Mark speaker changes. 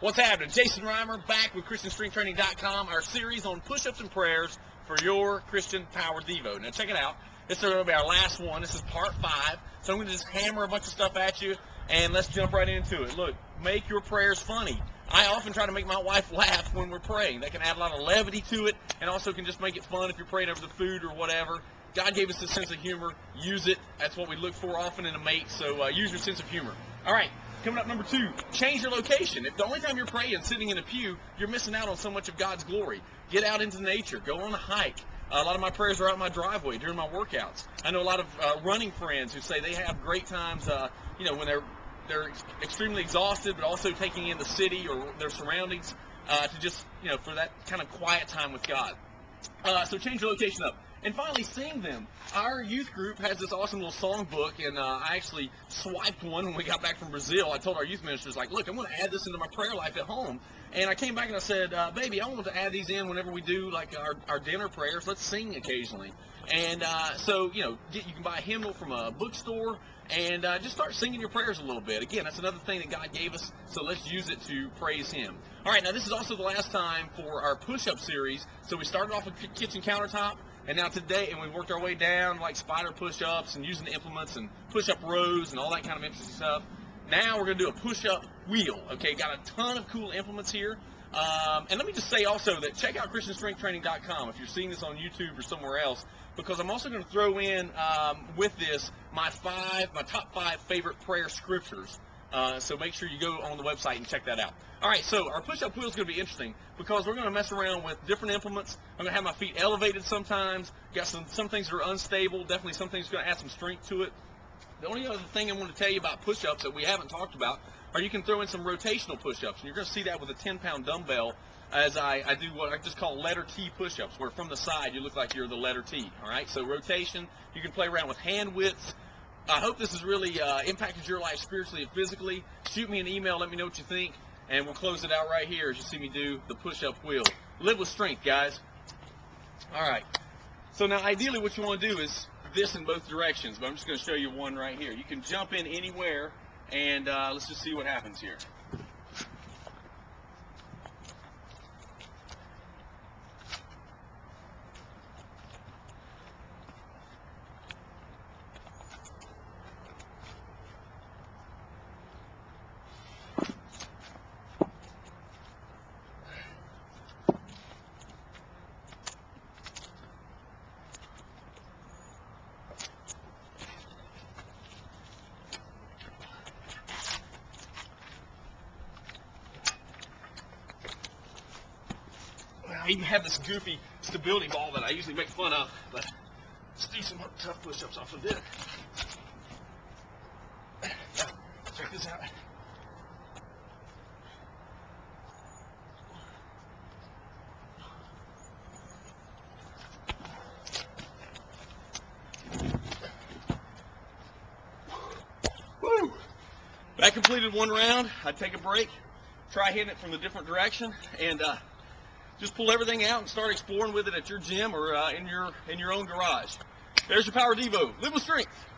Speaker 1: What's happening? Jason Reimer back with ChristianStrengthTraining.com, our series on push-ups and prayers for your Christian Power Devo. Now check it out. This is going to be our last one. This is part 5. So I'm going to just hammer a bunch of stuff at you, and let's jump right into it. Look, make your prayers funny. I often try to make my wife laugh when we're praying. That can add a lot of levity to it, and also can just make it fun if you're praying over the food or whatever. God gave us this sense of humor. Use it. That's what we look for often in a mate, so use your sense of humor. All right. Coming up, number 2, change your location. If the only time you're praying sitting in a pew, you're missing out on so much of God's glory. Get out into nature. Go on a hike. A lot of my prayers are out in my driveway during my workouts. I know a lot of running friends who say they have great times, when they're extremely exhausted, but also taking in the city or their surroundings to just, for that kind of quiet time with God. So change your location up. And finally, sing them. Our youth group has this awesome little song book, and I actually swiped one when we got back from Brazil. I told our youth ministers, look, I'm going to add this into my prayer life at home. And I came back and I said, baby, I want to add these in whenever we do our dinner prayers. Let's sing occasionally. And so, you can buy a hymnal from a bookstore and just start singing your prayers a little bit. Again, that's another thing that God gave us, so let's use it to praise Him. All right, now this is also the last time for our push-up series. So we started off with kitchen countertop, and now today, and we worked our way down like spider push-ups and using the implements and push-up rows and all that kind of interesting stuff. Now we're going to do a push-up wheel. Okay, got a ton of cool implements here. And let me just say also that check out ChristianStrengthTraining.com if you're seeing this on YouTube or somewhere else, because I'm also going to throw in with this my top 5 favorite prayer scriptures. So make sure you go on the website and check that out. All right, so our push-up wheel is going to be interesting because we're going to mess around with different implements. I'm going to have my feet elevated sometimes. Got some things that are unstable. Definitely some things going to add some strength to it. The only other thing I want to tell you about push-ups that we haven't talked about are you can throw in some rotational push-ups. And you're going to see that with a 10-pound dumbbell as I do what I just call letter T push-ups, where from the side you look like you're the letter T. All right, so rotation. You can play around with hand widths. I hope this has really impacted your life spiritually and physically. Shoot me an email. Let me know what you think. And we'll close it out right here as you see me do the push-up wheel. Live with strength, guys. All right. So now ideally what you want to do is this in both directions, but I'm just going to show you one right here. You can jump in anywhere, and let's just see what happens here. I even have this goofy stability ball that I usually make fun of, but let's do some tough push-ups off of it. Check this out. Woo! That completed one round. I'd take a break, try hitting it from a different direction, and just pull everything out and start exploring with it at your gym or in your own garage. There's your Power Devo. Live with strength.